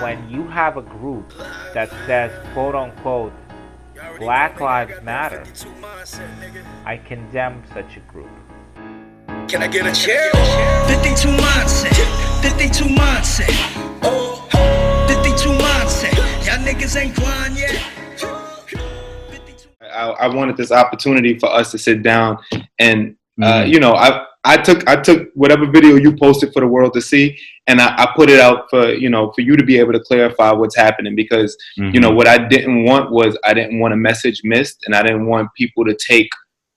When you have a group that says, quote unquote, Black Lives Matter, I condemn such a group. Can I get a chair? 52 mindset, 52 mindset, 52 mindset. Y'all niggas ain't grind yet. I wanted this opportunity for us to sit down and you know, I took whatever video you posted for the world to see, and I put it out for, you know, for you to be able to clarify what's happening, because you know what I didn't want was, I didn't want a message missed, and I didn't want people to take,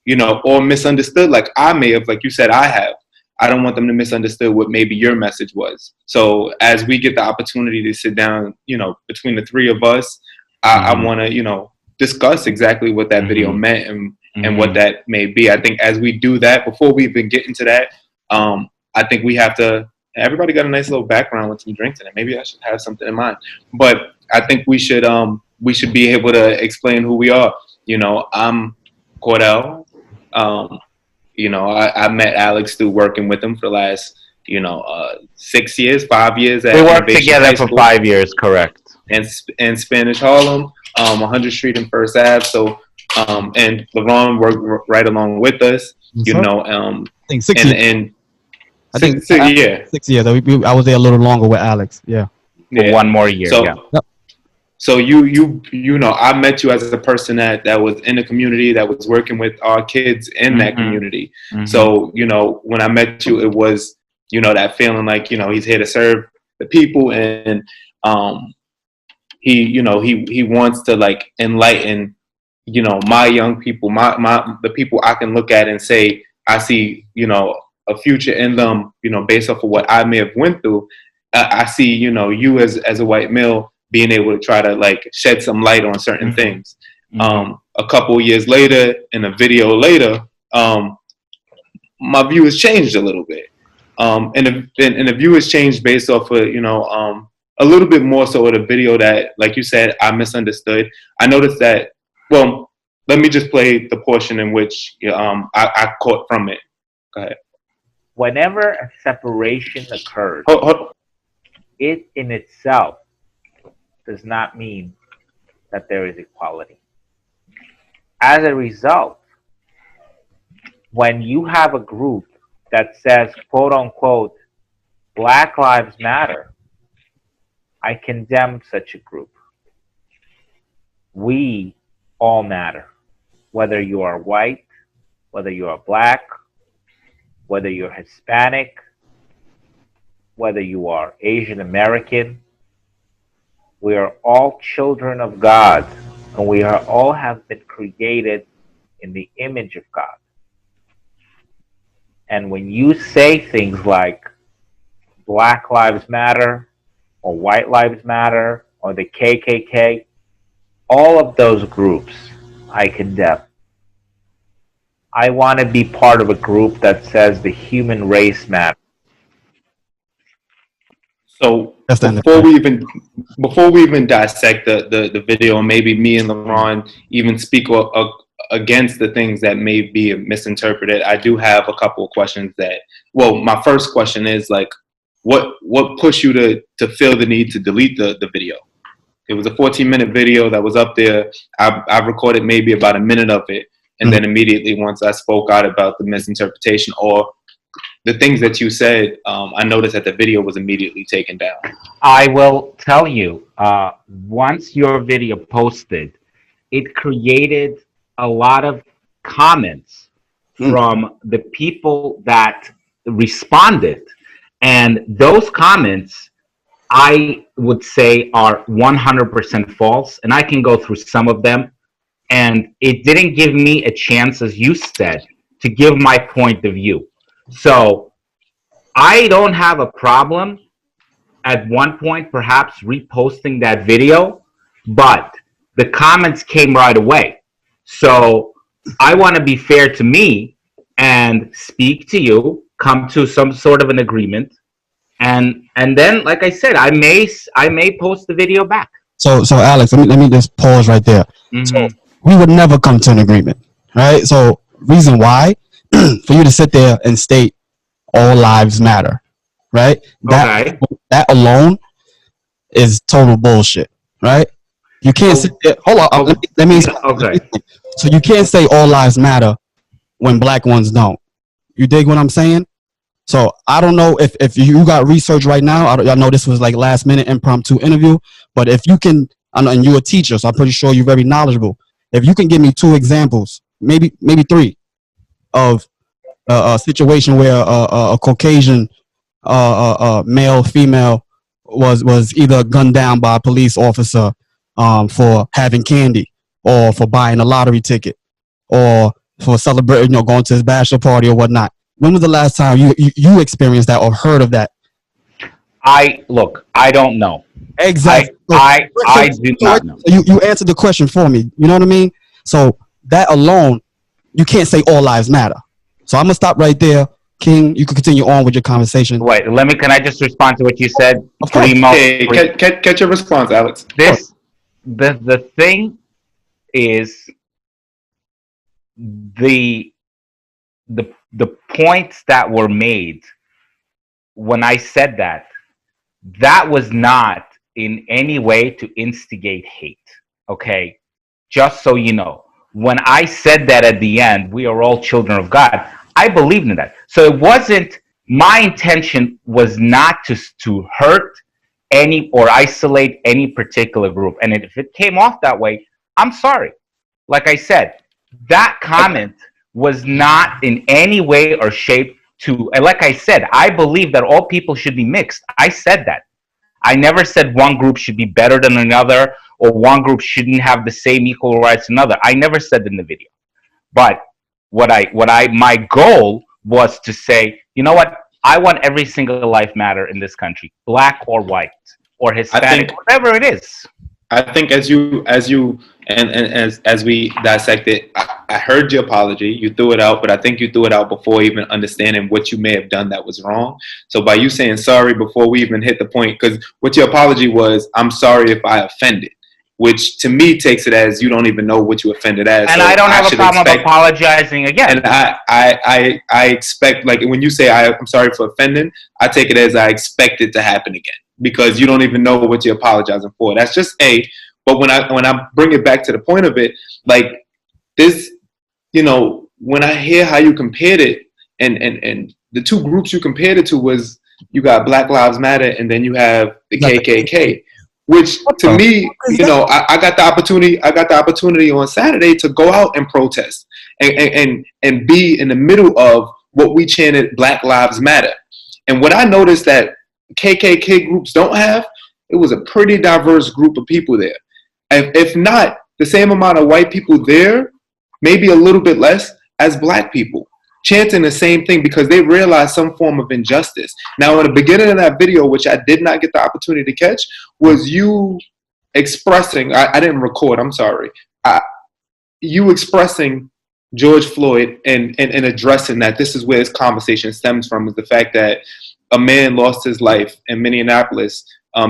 you know, or misunderstood like I may have, like you said I have. I don't want them to misunderstand what maybe your message was. So as we get the opportunity to sit down, you know, between the three of us, I want to, you know, discuss exactly what that video meant and what that may be. I think as we do that, before we even get into that, I think we have to, everybody got a nice little background with some drinks in it. Maybe I should have something in mind. But I think we should be able to explain who we are. You know, I'm Cordell. You know, I met Alex through working with him for the last, you know, 6 years, 5 years. We worked together for 5 years, correct. And Spanish Harlem, 100th Street and First Ave. So, and LeVon worked right along with us, you know. I think 6 years. And I think 6 years. I was there a little longer with Alex. Yeah. For 1 more year. So, yeah. So you know, I met you as a person that was in the community, that was working with our kids in that community. So, you know, when I met you, it was, you know, that feeling like, you know, he's here to serve the people, and he, you know, he wants to like enlighten, you know, my young people, the people I can look at and say, I see, you know, a future in them, you know, based off of what I may have went through. I see, you know, you as a white male being able to try to like shed some light on certain things. A couple years later, in a video later, my view has changed a little bit. And the view has changed based off of, you know, a little bit more so with a video that, like you said, I misunderstood. I noticed that, well, let me just play the portion in which I caught from it. Go ahead. Whenever a separation occurs, it in itself does not mean that there is equality. As a result, when you have a group that says, quote unquote, Black Lives Matter, I condemn such a group. We all matter. Whether you are white, whether you are black, whether you're Hispanic, whether you are Asian American, we are all children of God, and we are all have been created in the image of God. And when you say things like Black Lives Matter, or White Lives Matter, or the KKK, all of those groups I condemn. I want to be part of a group that says the human race matters. So before we even dissect the video, and maybe me and LeBron even speak against the things that may be misinterpreted, I do have a couple of questions that, well, my first question is like, what pushed you to feel the need to delete the video? It was a 14-minute video that was up there. I recorded maybe about a minute of it, and then immediately once I spoke out about the misinterpretation or the things that you said, I noticed that the video was immediately taken down. I will tell you, once your video posted, it created a lot of comments from the people that responded. And those comments, I would say, are 100% false. And I can go through some of them. And it didn't give me a chance, as you said, to give my point of view. So I don't have a problem at one point perhaps reposting that video, but the comments came right away. So I want to be fair to me and speak to you, come to some sort of an agreement, and then, like I said, I may post the video back. So Alex, let me just pause right there. So we would never come to an agreement, right? So reason why, for you to sit there and state all lives matter, right? Okay. That alone is total bullshit, right? You can't sit So, there. Hold on. oh, Let me yeah, explain. okay. So you can't say all lives matter when black ones don't. You dig what I'm saying? So I don't know if you got research right now. I know this was like last minute impromptu interview, but if you can, and you're a teacher, so I'm pretty sure you're very knowledgeable. If you can give me 2 examples, maybe 3 of a situation where a Caucasian male female was either gunned down by a police officer for having candy or for buying a lottery ticket or for celebrating, going to his bachelor party or whatnot. When was the last time you experienced that or heard of that? I don't know. Exactly. I do not know. You answered the question for me. You know what I mean? So that alone, you can't say all lives matter. So I'm gonna stop right there. King, you can continue on with your conversation. Wait, can I just respond to what you said? Of course. Primo, Hey, catch your response, Alex. this, the thing is the, the points that were made when I said that, that was not in any way to instigate hate. Okay. Just so you know, when I said that at the end, we are all children of God, I believed in that. So it wasn't, my intention was not to hurt any or isolate any particular group. And if it came off that way, I'm sorry. Like I said, that comment was not in any way or shape to, and like I said, I believe that all people should be mixed. I said that. I never said one group should be better than another or one group shouldn't have the same equal rights as another. I never said in the video. But my goal was to say, you know what? I want every single life matter in this country, black or white or Hispanic, whatever it is. I think as we dissect it, I heard your apology. You threw it out, but I think you threw it out before even understanding what you may have done that was wrong. So by you saying sorry before we even hit the point, because what your apology was, I'm sorry if I offended, which to me takes it as you don't even know what you offended as. And so I don't have a problem apologizing again. And I expect, like when you say I'm sorry for offending, I take it as I expect it to happen again because you don't even know what you're apologizing for. That's just A. But when I bring it back to the point of it, like this, when I hear how you compared it, and the two groups you compared it to was you got Black Lives Matter and then you have the KKK, which to me, I got the opportunity. I got the opportunity on Saturday to go out and protest and be in the middle of what we chanted Black Lives Matter. And what I noticed that KKK groups don't have, it was a pretty diverse group of people there. If not the same amount of white people there, maybe a little bit less as black people, chanting the same thing because they realized some form of injustice. Now, in the beginning of that video, which I did not get the opportunity to catch, was you expressing, I didn't record, I'm sorry, you expressing George Floyd and addressing that this is where this conversation stems from, is the fact that a man lost his life in Minneapolis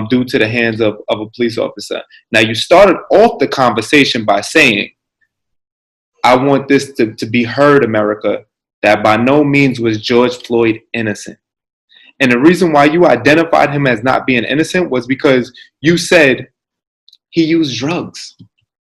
due to the hands of a police officer. Now, you started off the conversation by saying, I want this to be heard, America, that by no means was George Floyd innocent. And the reason why you identified him as not being innocent was because you said he used drugs.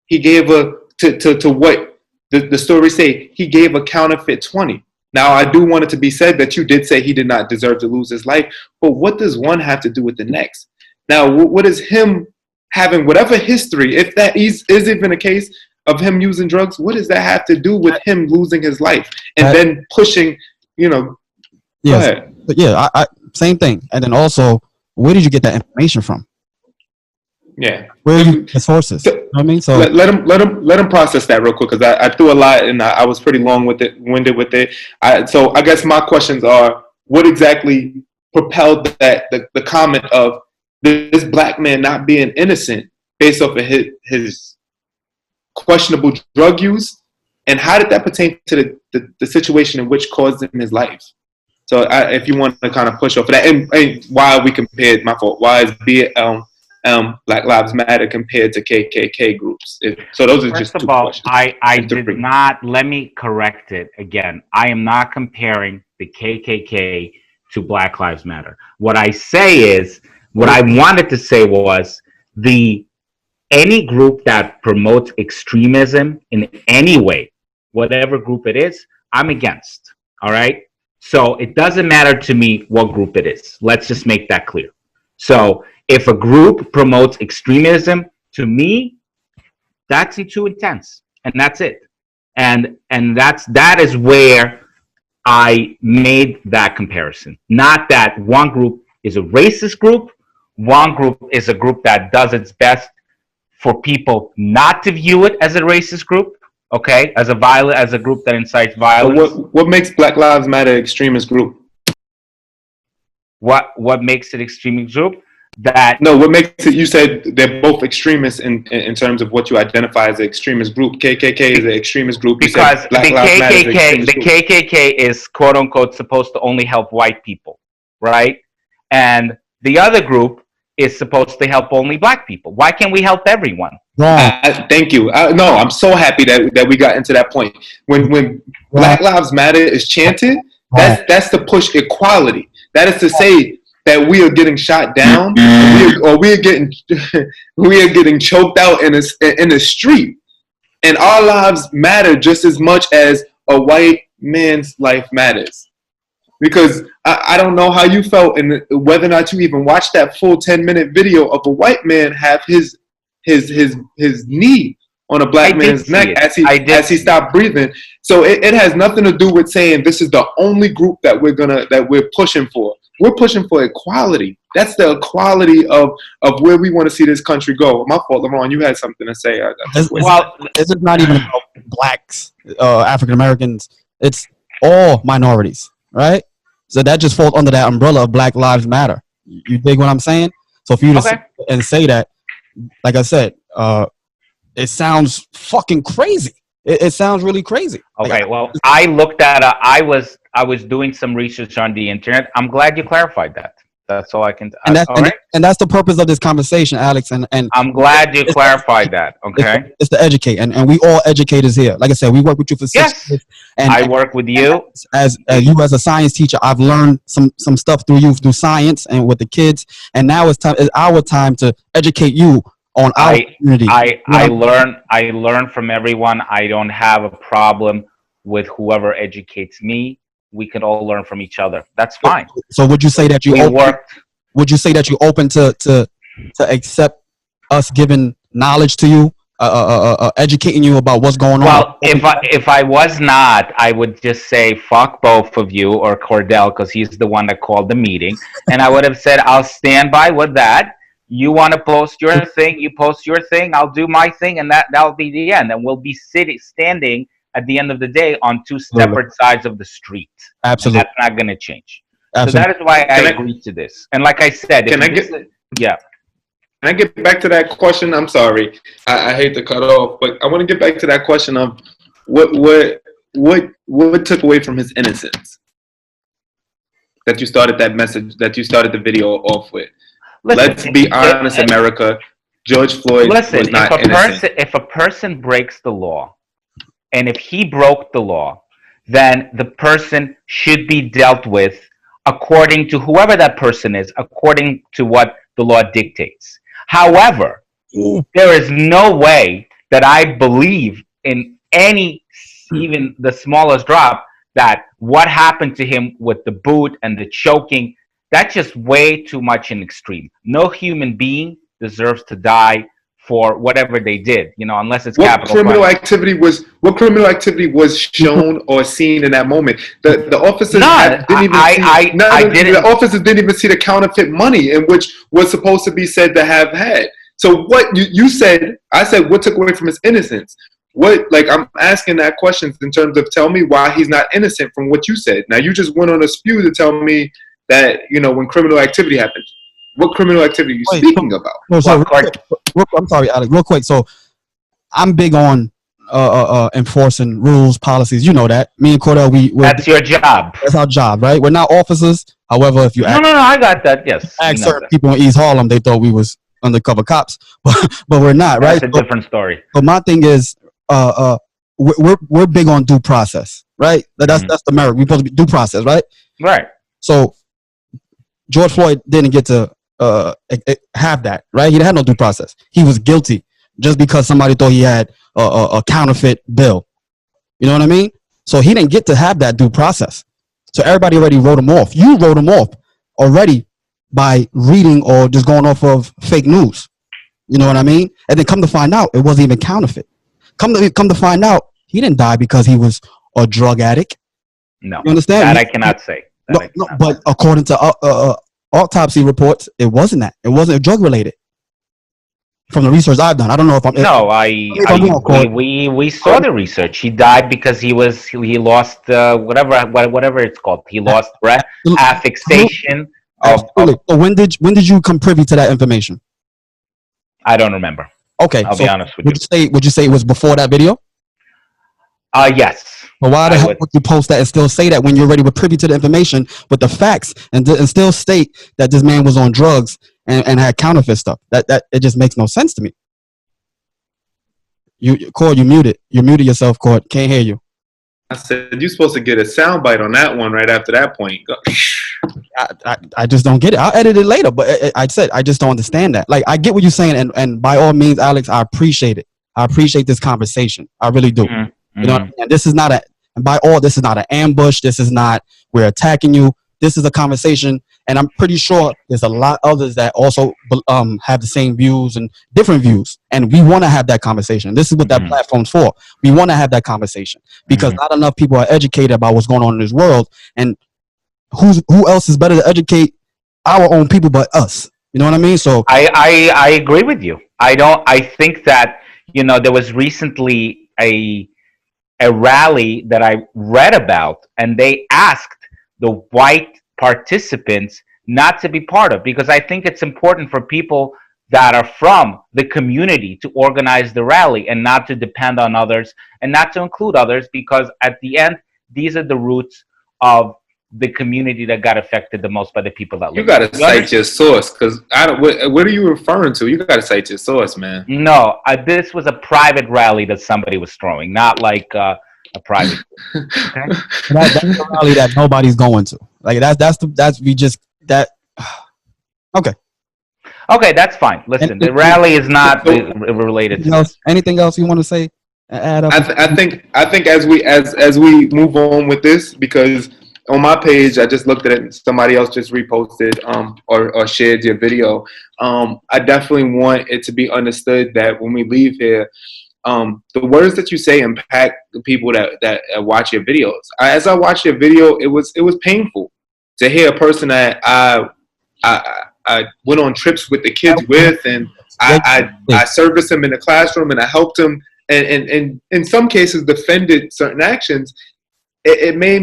He gave to what the story say, he gave a counterfeit 20. Now, I do want it to be said that you did say he did not deserve to lose his life, but what does one have to do with the next? Now, what is him having whatever history, if that is even a case of him using drugs, what does that have to do with him losing his life and then pushing, Yes. Go ahead. But yeah, I same thing. And then also, where did you get that information from? Yeah. Where are you his sources? You know what I mean? So let him process that real quick because I threw a lot and I was pretty winded with it. So I guess my questions are: what exactly propelled the comment of this black man not being innocent based off of his questionable drug use, and how did that pertain to the situation in which caused him his life? So if you want to kind of push off of that, and why we compared, my fault, why is Black Lives Matter compared to KKK groups? So those are just two questions. I did not, let me correct it again. I am not comparing the KKK to Black Lives Matter. What I say is, what I wanted to say was any group that promotes extremism in any way, whatever group it is, I'm against. All right. So it doesn't matter to me what group it is. Let's just make that clear. So if a group promotes extremism, to me, that's too intense, and that's it. And that is where I made that comparison. Not that one group is a racist group, one group is a group that does its best for people not to view it as a racist group, okay, as a group that incites violence. What makes Black Lives Matter extremist group? What makes it extremist group? What makes it? You said they're both extremists in terms of what you identify as an extremist group. KKK is an extremist group because the KKK is quote unquote supposed to only help white people, right? And the other group is supposed to help only black people. Why can't we help everyone? Thank you. No, I'm so happy that we got into that point. When Black Lives Matter is chanted, that's to push equality. That is to say that we are getting shot down, or we are getting choked out in the street, and our lives matter just as much as a white man's life matters. Because I don't know how you felt, and whether or not you even watched that full 10-minute video of a white man have his knee on a black man's neck as he stopped breathing. So it has nothing to do with saying this is the only group that we're pushing for. We're pushing for equality. That's the equality of where we want to see this country go. My fault, LeBron. You had something to say. This is not even about blacks, African Americans. It's all minorities, right? So that just falls under that umbrella of Black Lives Matter. You dig what I'm saying? So for you to say that, like I said, it sounds fucking crazy. It sounds really crazy. Okay, well, I looked at I was doing some research on the internet. I'm glad you clarified that. That's all I can. And that's the purpose of this conversation, Alex. And I'm glad you clarified that. Okay, it's to educate, and we all educators here. Like I said, we work with you for 6 years. And I work with you as you as a science teacher. I've learned some stuff through science and with the kids. And now it's our time to educate you on our community. I learn from everyone. I don't have a problem with whoever educates me. We can all learn from each other. That's fine. So would you say that would you say that you're open to accept us giving knowledge to you, educating you about what's going on? Well, if I was not, I would just say fuck both of you, or Cordell, because he's the one that called the meeting, and I would have said I'll stand by with that. You want to post your thing, you post your thing, I'll do my thing, and that'll be the end. And we'll be standing at the end of the day on two separate sides of the street. Absolutely. And that's not going to change. Absolutely. So that is why I agree to this. And like I said, Can I get back to that question? I'm sorry. I hate to cut off, but I want to get back to that question of what took away from his innocence that you started that message, that you started the video off with. Let's be honest, America. George Floyd was not innocent. If a person breaks the law, and if he broke the law, then the person should be dealt with according to whoever that person is, according to what the law dictates. However, there is no way that I believe in even the smallest drop, that what happened to him with the boot and the choking, that's just way too much in extreme. No human being deserves to die for whatever they did, unless it's capital crime. What criminal activity was shown or seen in that moment? The officers didn't even see the counterfeit money, in which was supposed to be said to have had. So what you said, I said, what took away from his innocence? I'm asking that question in terms of, tell me why he's not innocent from what you said. Now you just went on a spew to tell me that, when criminal activity happened. What criminal activity are you speaking about? I'm sorry, Alex, real quick. So I'm big on enforcing rules, policies. You know that. Me and Cordell, that's your job. That's our job, right? We're not officers. However, if you no, I got that. Yes. Ask certain people in East Harlem, they thought we was undercover cops, but we're not, right? That's a different story. But my thing is, we're big on due process, right? That's the merit. We're supposed to be due process, right? Right. So George Floyd didn't get to have that, right? He had no due process. He was guilty just because somebody thought he had a counterfeit bill. You know what I mean? So he didn't get to have that due process. So everybody already wrote him off. You wrote him off already by reading or just going off of fake news. You know what I mean? And then come to find out, it wasn't even counterfeit. Come to find out, he didn't die because he was a drug addict. No, you understand? That I cannot say. No, but according to autopsy reports, it wasn't that. It wasn't drug related. From the research I've done, I don't know if I'm. No, we saw the research. He died because he lost whatever it's called. He lost breath, affixation. Absolutely. So when did you come privy to that information? I don't remember. Okay, I'll be honest with you. Would you say it was before that video? Yes. But why the hell would you post that and still say that when you're already privy to the information with the facts and still state that this man was on drugs and had counterfeit stuff? That it just makes no sense to me. Cord, you muted. You muted yourself, Cord. Can't hear you. I said you're supposed to get a soundbite on that one right after that point. I just don't get it. I'll edit it later, but I said I just don't understand that. Like, I get what you're saying, and by all means, Alex, I appreciate it. I appreciate this conversation. I really do. Mm-hmm. You know what I mean? And this is not this is not an ambush. This is not we're attacking you. This is a conversation, and I'm pretty sure there's a lot others that also have the same views and different views, and we want to have that conversation. This is what that platform's for. We want to have that conversation because not enough people are educated about what's going on in this world, and who else is better to educate our own people but us? You know what I mean? So I agree with you. I think that, there was recently a rally that I read about, and they asked the white participants not to be part of, because I think it's important for people that are from the community to organize the rally and not to depend on others and not to include others, because at the end, these are the roots of the community that got affected the most by the people that live. You got to cite your source, because what are you referring to? You got to cite your source, man. No, this was a private rally that somebody was throwing, not like a private. Okay, that's a rally that nobody's going to. Like Okay. Okay, that's fine. Listen, the rally is not related to this. Anything else you want to say? Add up. I think as we move on with this, because on my page, I just looked at it and somebody else just reposted or shared your video. I definitely want it to be understood that when we leave here, the words that you say impact the people that watch your videos. As I watched your video, it was painful to hear a person that I went on trips with the kids with, and I serviced them in the classroom, and I helped them, and in some cases defended certain actions. It made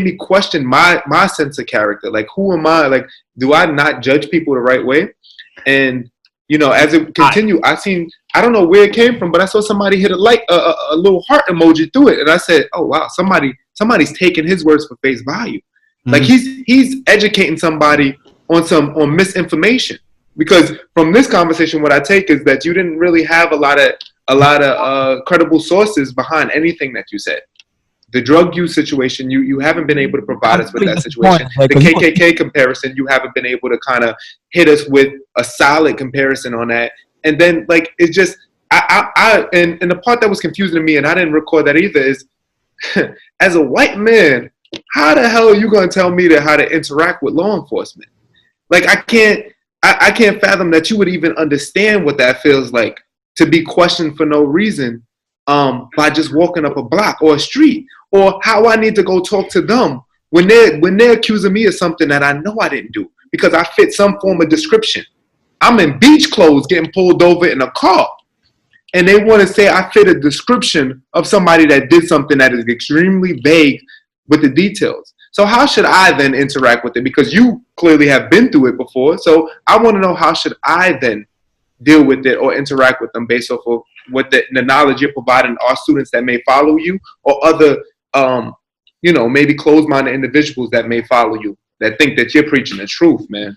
me question my sense of character. Like, who am I? Like, do I not judge people the right way? And as it continued, I don't know where it came from, but I saw somebody hit a little heart emoji through it, and I said, "Oh wow, somebody's taking his words for face value." Mm-hmm. Like he's educating somebody on misinformation. Because from this conversation, what I take is that you didn't really have a lot of credible sources behind anything that you said. The drug use situation, you haven't been able to provide us with that situation. The KKK comparison, you haven't been able to kind of hit us with a solid comparison on that. And then, like, it's just, and the part that was confusing to me, and I didn't record that either, is as a white man, how the hell are you going to tell me how to interact with law enforcement? Like, I can't fathom that you would even understand what that feels like, to be questioned for no reason by just walking up a block or a street, or how I need to go talk to them when they're accusing me of something that I know I didn't do because I fit some form of description. I'm in beach clothes getting pulled over in a car, and they want to say I fit a description of somebody that did something that is extremely vague with the details. So how should I then interact with it? Because you clearly have been through it before. So I want to know, how should I then deal with it or interact with them based off of what the knowledge you're providing our students that may follow you, or other, maybe closed-minded individuals that may follow you that think that you're preaching the truth, man.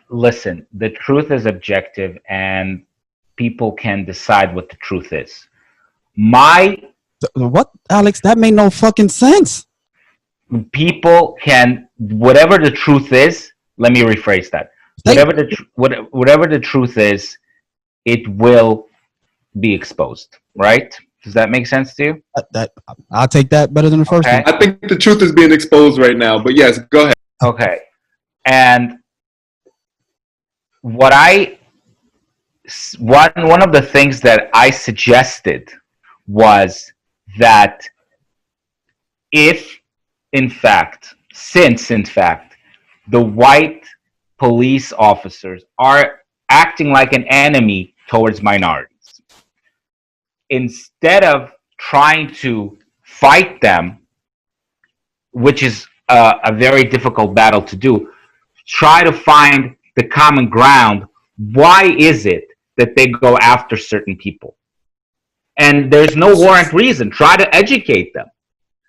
Listen, the truth is objective, and people can decide what the truth is. What, Alex? That made no fucking sense. people can, whatever the truth is, let me rephrase that. Whatever the truth is, it will be exposed, right? Does that make sense to you? That I'll take that better than the first Okay. one. I think the truth is being exposed right now. But yes, go ahead. Okay. And what I one of the things that I suggested was that if in fact, since in fact, the white police officers are acting like an enemy towards minorities, instead of trying to fight them, which is a very difficult battle to do, try to find the common ground. Why is it that they go after certain people? And there's no warrant reason. Try to educate them.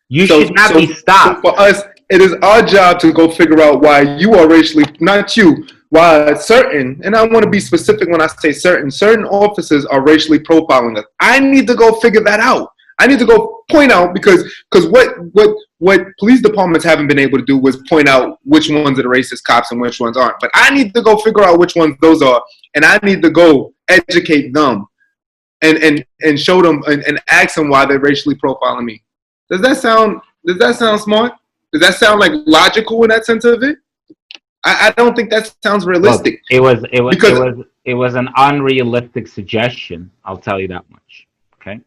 You should not be stopped. So for us, it is our job to go figure out why you are racially, not you, why certain, and I want to be specific when I say certain officers are racially profiling us. I need to go figure that out. I need to go point out because what police departments haven't been able to do was point out which ones are the racist cops and which ones aren't. But I need to go figure out which ones those are, and I need to go educate them and show them and ask them why they're racially profiling me. Does that sound smart? Does that sound like logical in that sense of it? I don't think that sounds realistic. Look, it was an unrealistic suggestion. I'll tell you that much. Okay,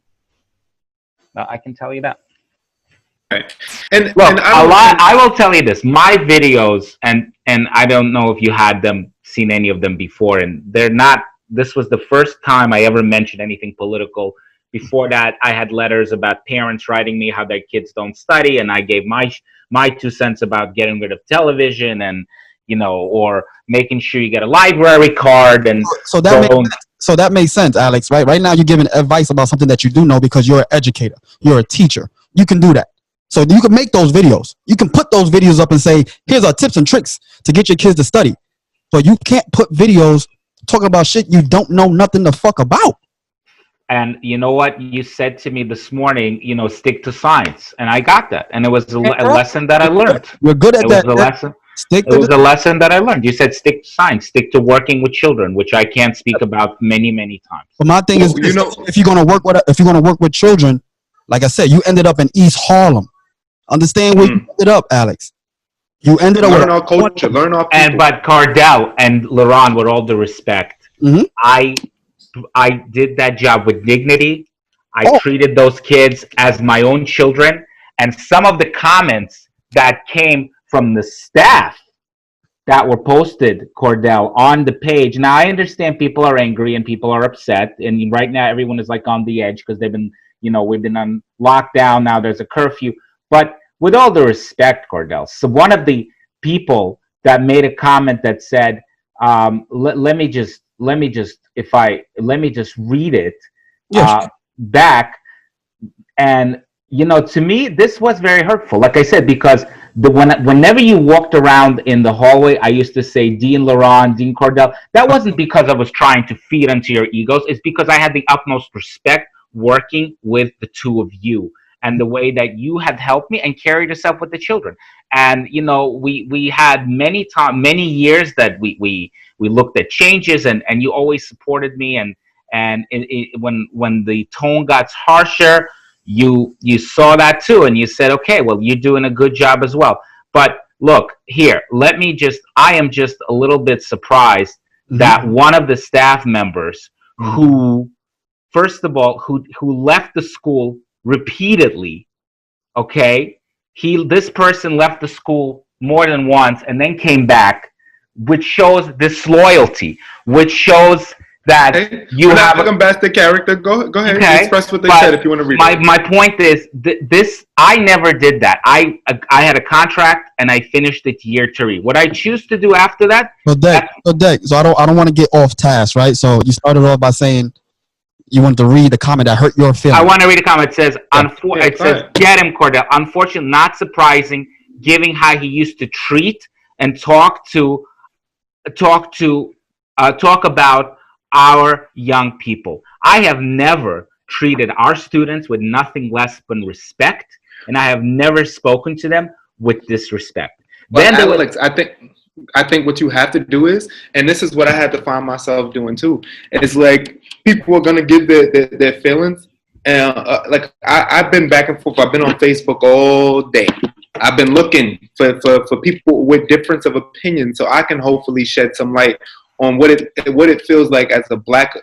I can tell you that. Okay. And look, and I will tell you this: my videos, and I don't know if you had seen any of them before, and they're not. This was the first time I ever mentioned anything political. Before that, I had letters about parents writing me how their kids don't study, and I gave my 2 cents about getting rid of television and or making sure you get a library card. And so that makes sense, Alex. Right now, you're giving advice about something that you do know because you're an educator, you're a teacher. You can do that. So you can make those videos. You can put those videos up and say, "Here's our tips and tricks to get your kids to study." But you can't put videos talking about shit you don't know nothing the fuck about. And you know what you said to me this morning? Stick to science, and I got that, and it was a lesson that I learned. You're good at that. It was a lesson. It was a lesson that I learned. You said stick to science, stick to working with children, which I can't speak about many times. But my thing is, if you're gonna work with children, like I said, you ended up in East Harlem. Understand where you ended up, Alex? You ended up learn our culture, learn our people. But Cardell and Laurent, with all due respect, I did that job with dignity. I treated those kids as my own children. And some of the comments that came from the staff that were posted, Cordell, on the page. Now, I understand people are angry and people are upset. And right now, everyone is like on the edge because they've been, we've been on lockdown. Now there's a curfew. But with all due respect, Cordell, so one of the people that made a comment that said, let me just read it back. And to me, this was very hurtful. Like I said, because whenever you walked around in the hallway, I used to say Dean Laurent, Dean Cordell. That wasn't because I was trying to feed into your egos. It's because I had the utmost respect working with the two of you and the way that you had helped me and carried yourself with the children. And we had many years that we looked at changes, and you always supported me. And when the tone got harsher, you saw that too, and you said, okay, well, you're doing a good job as well. But look here, I am just a little bit surprised that one of the staff members who, first of all, who left the school repeatedly, okay, this person left the school more than once and then came back, which shows disloyalty, which shows that you have a bombastic character. Go ahead, express what they said if you want to read it. My point is this: I never did that. I had a contract and I finished it year 3. What I choose to do after that. So I don't want to get off task, right? So you started off by saying you wanted to read the comment that hurt your feelings. I want to read a comment. It says, it says, "Get him, Cordell. Unfortunately, not surprising, given how he used to treat and talk about our young people. I have never treated our students with nothing less than respect, and I have never spoken to them with disrespect. But Then there was, Alex, I think what you have to do is, and this is what I had to find myself doing too. It's like people are gonna give their feelings, and like I've been back and forth. I've been on Facebook all day. I've been looking for people with difference of opinion, so I can hopefully shed some light on what it feels like as a black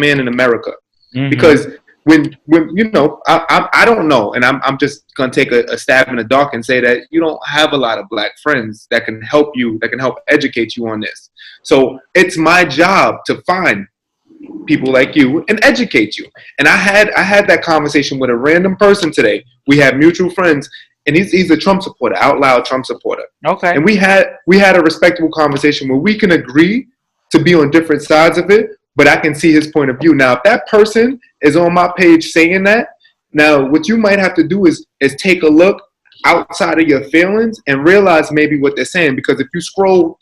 man in America. Mhm. Because when you know, I don't know, and I'm just gonna take a stab in the dark and say that you don't have a lot of black friends that can help you, that can help educate you on this. So it's my job to find people like you and educate you. And I had that conversation with a random person today. We have mutual friends, and he's a Trump supporter, out loud Trump supporter. okay. And we had a respectable conversation where we can agree to be on different sides of it, but I can see his point of view. Now, if that person is on my page saying that, now what you might have to do is take a look outside of your feelings and realize maybe what they're saying. Because if you scroll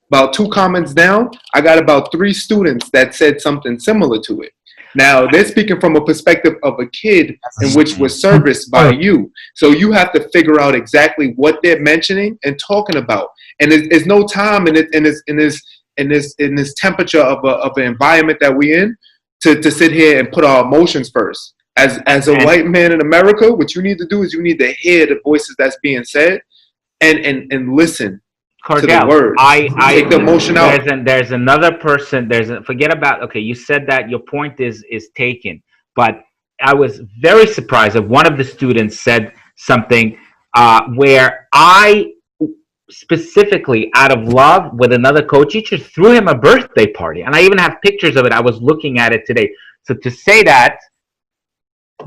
about 2 comments down, I got about 3 students that said something similar to it. Now, they're speaking from a perspective of a kid in which was serviced by you. So you have to figure out exactly what they're mentioning and talking about. And there's no time in this temperature of an environment that we in to sit here and put our emotions first. As a white man in America, what you need to do is you need to hear the voices that's being said and listen to the Cordell, words. Take the emotion out. There's another person. Forget about. Okay, you said that your point is taken, but I was very surprised that one of the students said something where I specifically, out of love with another co-teacher, threw him a birthday party, and I even have pictures of it. I was looking at it today. So to say that,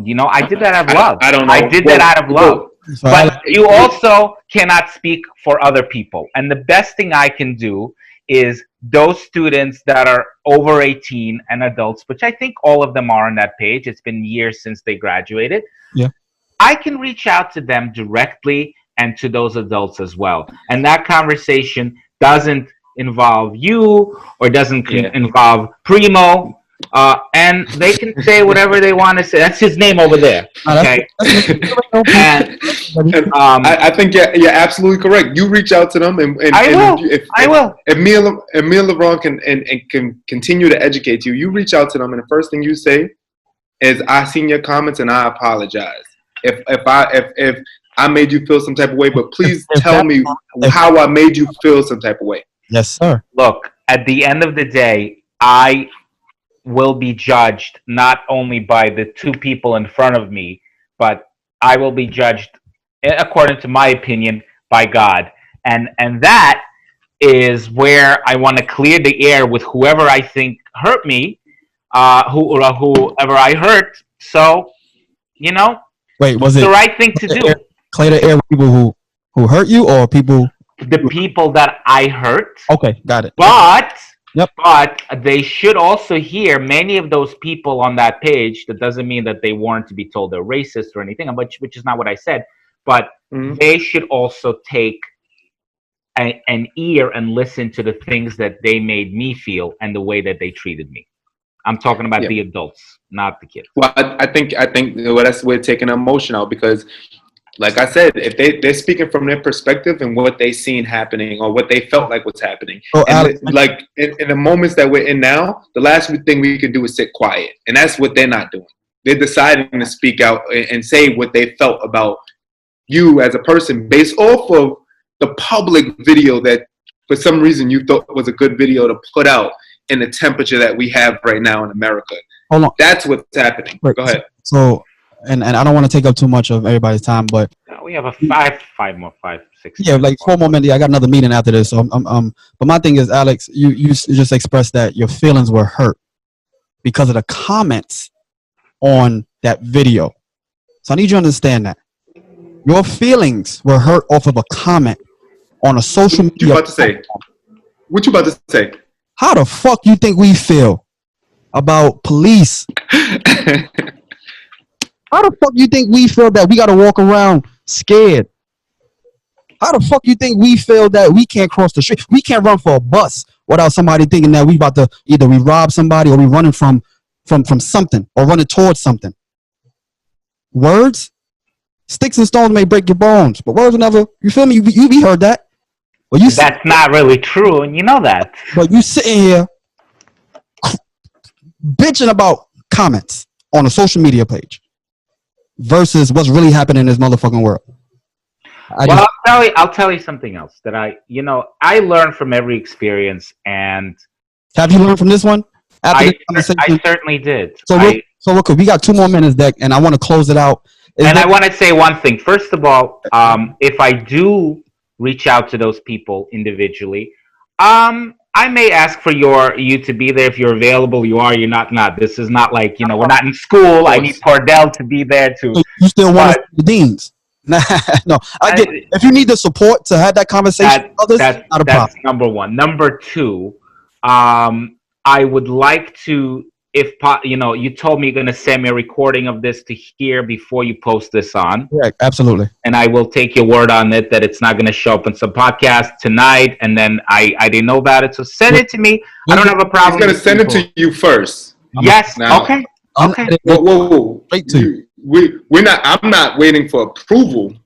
you know, I did that out of love. I don't know. I did that out of love. But you also cannot speak for other people. And the best thing I can do is those students that are over 18 and adults, which I think all of them are on that page. It's been years since they graduated. Yeah. I can reach out to them directly and to those adults as well. And that conversation doesn't involve you or doesn't involve Primo. And they can say whatever they want to say. That's his name over there. Okay. And I think you're absolutely correct. You reach out to them, and I will. If me and LeBron can continue to educate you, you reach out to them, and the first thing you say is, "I seen your comments, and I apologize if I made you feel some type of way, but please tell me how I made you feel some type of way." Yes, sir. Look, at the end of the day, I will be judged not only by the 2 people in front of me, but I will be judged, according to my opinion, by God. And that is where I want to clear the air with whoever I think hurt me, whoever I hurt. So, you know, wait, was it's it the right thing to do. Clear the air with people who hurt you, or people? The people that I hurt. Okay, got it. But Yep. But they should also hear many of those people on that page. That doesn't mean that they weren't to be told they're racist or anything, which is not what I said. But they should also take an ear and listen to the things that they made me feel and the way that they treated me. I'm talking about the adults, not the kids. Well, I think that's we're taking emotion out, because, like I said, if they're speaking from their perspective and what they seen happening or what they felt like was happening, like in the moments that we're in now, the last thing we can do is sit quiet, and that's what they're not doing. They're deciding to speak out and say what they felt about you as a person based off of the public video that for some reason you thought was a good video to put out in the temperature that we have right now in America. Hold on. That's what's happening. Wait, go ahead. So, and I don't want to take up too much of everybody's time, but we have a 6. Yeah, like 4 more minutes. I got another meeting after this. So but my thing is, Alex, you just expressed that your feelings were hurt because of the comments on that video. So I need you to understand that your feelings were hurt off of a comment on a social media. What you about to say? What you about to say? How the fuck you think we feel about police? How the fuck you think we feel that we got to walk around scared? How the fuck you think we feel that we can't cross the street? We can't run for a bus without somebody thinking that we about to either we rob somebody or we running from something or running towards something. Words Sticks and stones may break your bones, but words will never. You feel me? You heard that? Well, you. That's not really true, and you know that. But you sitting here bitching about comments on a social media page versus what's really happening in this motherfucking world. I'll tell you something else that I learn from every experience, and have you learned from this one? I certainly did. So we got 2 more minutes, Deck, and I want to close it out. I want to say one thing. First of all, if I do reach out to those people individually, I may ask for you to be there if you're available. You are. You're not. This is not like we're not in school. I need Cordell to be there too. So you still want the deans? No, I get it. If you need the support to have that conversation with others, not a problem. That's number one. Number two, I would like to, if you told me you're going to send me a recording of this to hear before you post this on. Yeah, absolutely. And I will take your word on it that it's not going to show up in some podcast tonight. And then I didn't know about it, so send it to me. I don't have a problem. He's going to send it to you first. Yes. Okay. Whoa. Straight to you. I'm not waiting for approval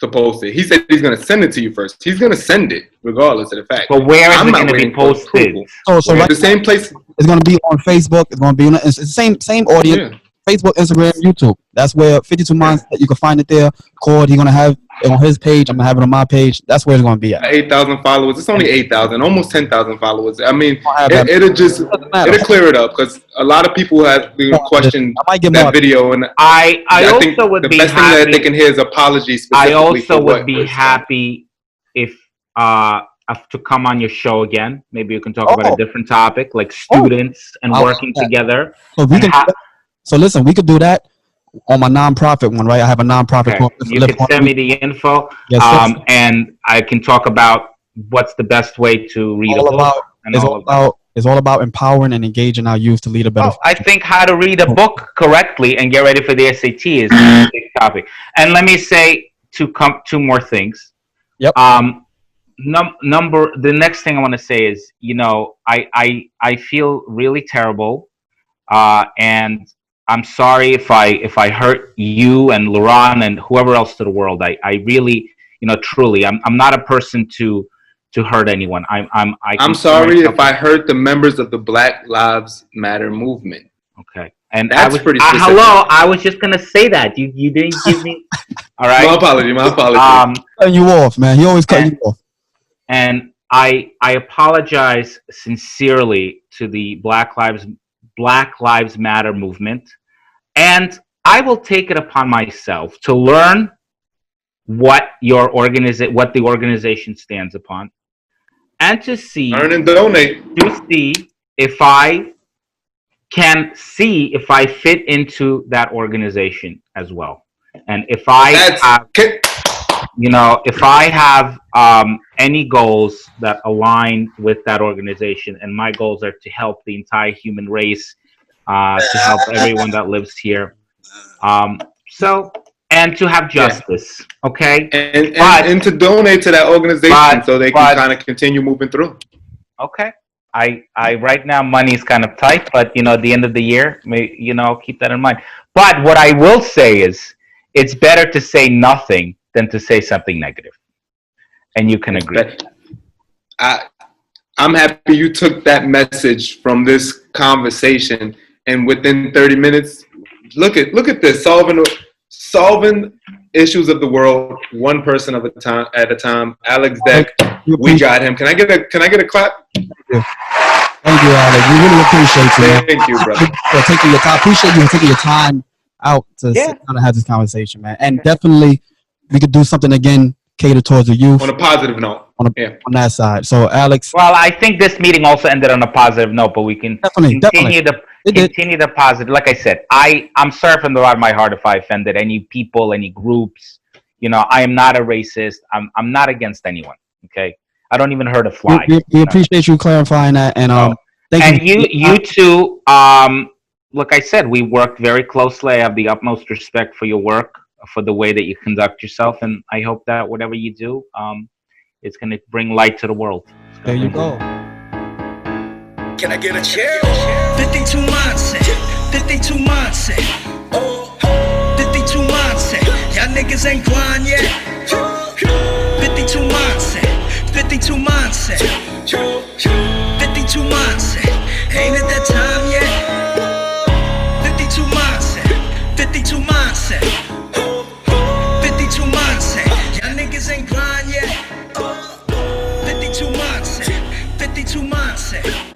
to post it. He said he's going to send it to you first. He's going to send it regardless of the fact. But where is it going to be posted? So right the same place. It's going to be on Facebook. It's going to be it's the same audience. Yeah. Facebook, Instagram, YouTube. That's where 52 Mindset. You can find it there. Cord, he's going to have it on his page. I'm going to have it on my page. That's where it's going to be at. 8,000 followers. It's only 8,000, almost 10,000 followers. I mean, it'll clear it up because a lot of people have questioned that video. And I think would the be best happy, thing that they can hear is apologies. I also would be happy if to come on your show again. Maybe you can talk about a different topic, like students and working together. So listen, we could do that on my nonprofit one, right? I have a nonprofit. Okay. You can send me the info, and I can talk about what's the best way to read a book. It's all about empowering and engaging our youth to lead a better future. I think how to read a book correctly and get ready for the SAT is a big topic. And let me say two more things. Yep. The next thing I want to say is, I feel really terrible, and I'm sorry if I hurt you and Laurent and whoever else to the world. I really, truly, I'm not a person to hurt anyone. I'm sorry if I hurt the members of the Black Lives Matter movement. Okay. And that's pretty specific. Hello, I was just gonna say that. You didn't give me. All right. My apology. Cutting you off, man. He always cut you off. And I apologize sincerely to the Black Lives Matter movement, and I will take it upon myself to learn what the organization stands upon, and to see, learn and donate, to see if I fit into that organization as well, and if if I have any goals that align with that organization, and my goals are to help the entire human race, to help everyone that lives here, and to have justice, okay? And to donate to that organization so they can kind of continue moving through. Okay. I right now money is kind of tight, but at the end of the year, keep that in mind. But what I will say is, it's better to say nothing than to say something negative, and you can agree. I'm happy you took that message from this conversation, and within 30 minutes, look at this, solving issues of the world, one person at a time. Alex Deck, we got him. Can I get a clap? Thank you, Alex. We really appreciate you. Man. Thank you, brother. I appreciate you taking your time out to sit down and have this conversation, man. And definitely, we could do something again, cater towards the youth. On a positive note. On that side. So, Alex. Well, I think this meeting also ended on a positive note, but we can continue the positive. Like I said, I'm sorry from the bottom of my heart if I offended any people, any groups. I am not a racist. I'm not against anyone. Okay. I don't even hurt a fly. We appreciate you clarifying that. And thank you. You too. Like I said, we worked very closely. I have the utmost respect for your work, for the way that you conduct yourself, and I hope that whatever you do, it's going to bring light to the world. There you go. Can I get a chair? 52 mindset. 52 mindset. 52 mindset. Y'all niggas ain't grind yet. 52 mindset, 52 mindset, 52 mindset. Ain't it that time yet? 52 mindset, 52 mindset, 52 mindset. Y'all niggas ain't grind yet. 52 mindset, 52 mindset.